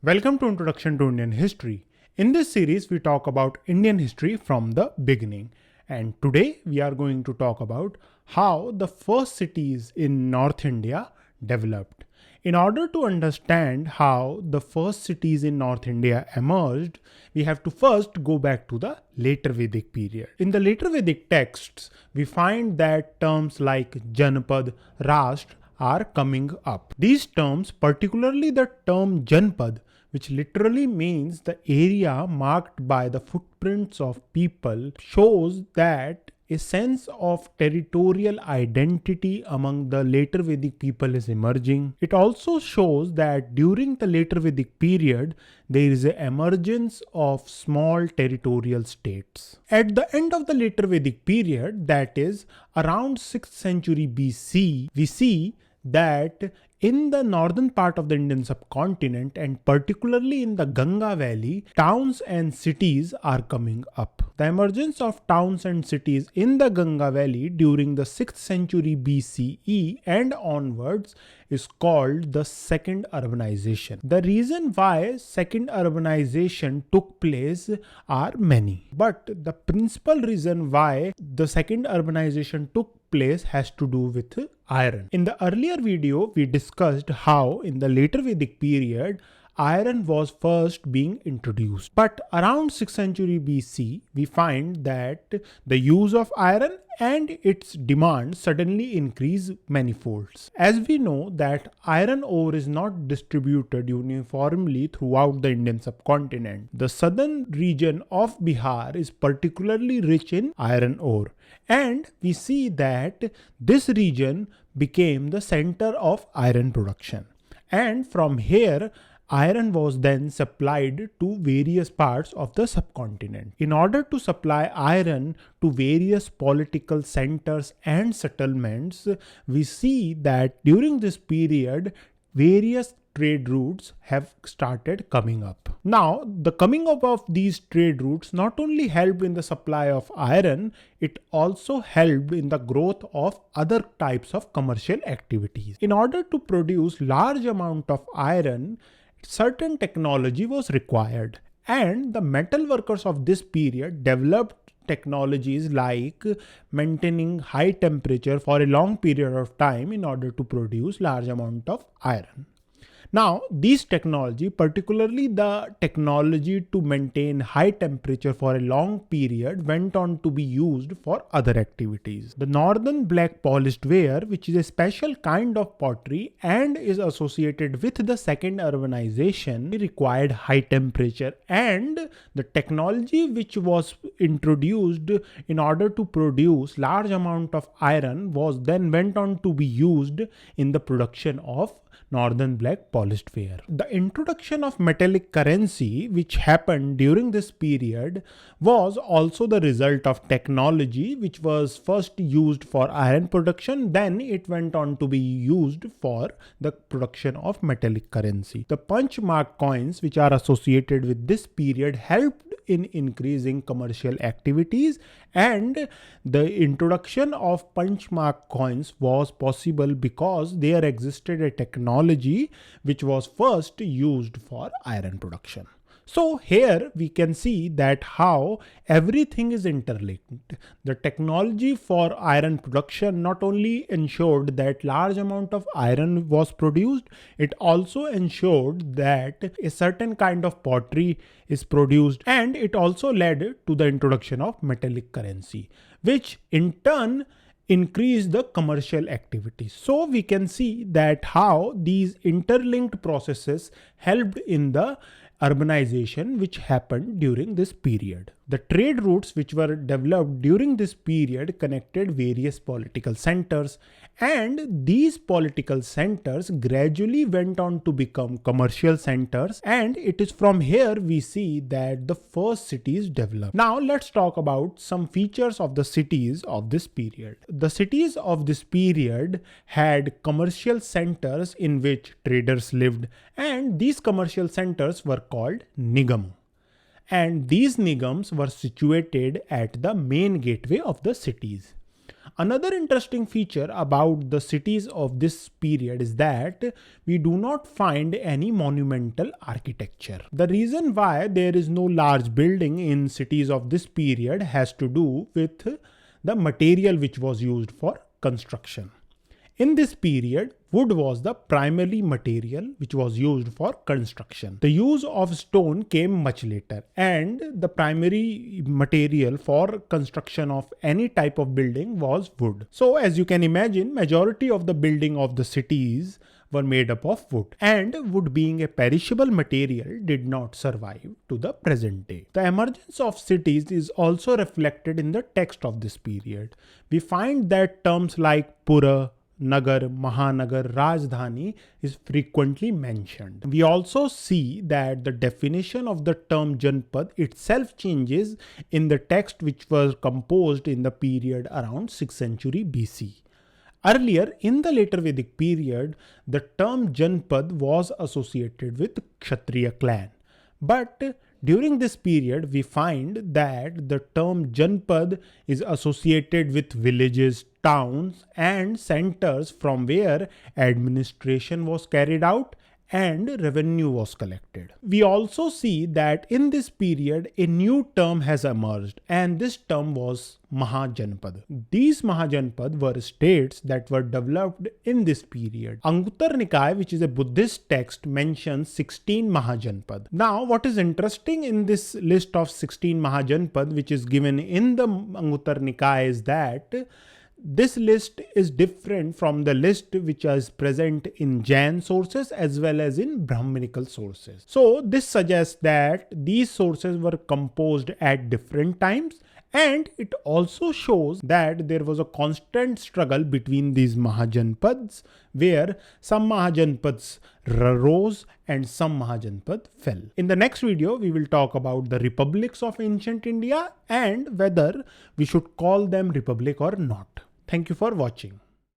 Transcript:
Welcome to Introduction to Indian History. In this series, we talk about Indian history from the beginning. And today, we are going to talk about how the first cities in North India developed. In order to understand how the first cities in North India emerged, we have to first go back to the later Vedic period. In the later Vedic texts, we find that terms like Janapad, Rashtra are coming up. These terms, particularly the term Janpad, which literally means the area marked by the footprints of people, shows that a sense of territorial identity among the later Vedic people is emerging. It also shows that during the later Vedic period, there is an emergence of small territorial states. At the end of the later Vedic period, that is around 6th century BC, we see that in the northern part of the Indian subcontinent and particularly in the Ganga Valley, towns and cities are coming up. The emergence of towns and cities in the Ganga Valley during the 6th century BCE and onwards is called the Second Urbanization. The reason why Second Urbanization took place are many, but the principal reason why the Second Urbanization took place has to do with iron. In the earlier video, we discussed how in the later Vedic period, iron was first being introduced. But around 6th century BC, we find that the use of iron and its demand suddenly increase manifolds. As we know that iron ore is not distributed uniformly throughout the Indian subcontinent. The southern region of Bihar is particularly rich in iron ore. And we see that this region became the center of iron production. And from here, iron was then supplied to various parts of the subcontinent. In order to supply iron to various political centers and settlements, we see that during this period, various trade routes have started coming up. Now, the coming up of these trade routes not only helped in the supply of iron, it also helped in the growth of other types of commercial activities. In order to produce large amount of iron, certain technology was required, and the metal workers of this period developed technologies like maintaining high temperature for a long period of time in order to produce large amount of iron. Now, these technology, particularly the technology to maintain high temperature for a long period, went on to be used for other activities. The northern black polished ware, which is a special kind of pottery and is associated with the second urbanization, required high temperature, and the technology which was introduced in order to produce large amount of iron was then went on to be used in the production of northern black polished ware. The introduction of metallic currency, which happened during this period, was also the result of technology which was first used for iron production, then it went on to be used for the production of metallic currency. The punch mark coins which are associated with this period helped in increasing commercial activities, and the introduction of punch mark coins was possible because there existed a technology which was first used for iron production. So here we can see that how everything is interlinked. The technology for iron production not only ensured that large amount of iron was produced, it also ensured that a certain kind of pottery is produced, and it also led to the introduction of metallic currency, which in turn increase the commercial activity. So we can see that how these interlinked processes helped in the urbanization which happened during this period. The trade routes which were developed during this period connected various political centers, and these political centers gradually went on to become commercial centers, and it is from here we see that the first cities developed. Now let's talk about some features of the cities of this period. The cities of this period had commercial centers in which traders lived, and these commercial centers were called nigam. And these nigams were situated at the main gateway of the cities. Another interesting feature about the cities of this period is that we do not find any monumental architecture. The reason why there is no large building in cities of this period has to do with the material which was used for construction. In this period, wood was the primary material which was used for construction. The use of stone came much later, and the primary material for construction of any type of building was wood. So as you can imagine, majority of the building of the cities were made up of wood, and wood being a perishable material did not survive to the present day. The emergence of cities is also reflected in the text of this period. We find that terms like Pura, Nagar, Mahanagar, Rajdhani is frequently mentioned. We also see that the definition of the term Janpad itself changes in the text which was composed in the period around 6th century BC. Earlier, in the later Vedic period, the term Janpad was associated with Kshatriya clan. But during this period, we find that the term Janpad is associated with villages, towns, and centers from where administration was carried out and revenue was collected. We also see that in this period, a new term has emerged, and this term was Mahajanapada. These Mahajanapad were states that were developed in this period. Anguttara Nikaya, which is a Buddhist text, mentions 16 Mahajanapad. Now, what is interesting in this list of 16 Mahajanapad, which is given in the Anguttara Nikaya, is that this list is different from the list which is present in Jain sources as well as in Brahminical sources. So this suggests that these sources were composed at different times, and it also shows that there was a constant struggle between these Mahajanapads, where some Mahajanapads rose and some Mahajanapad fell. In the next video, we will talk about the republics of ancient India and whether we should call them republic or not. Thank you for watching.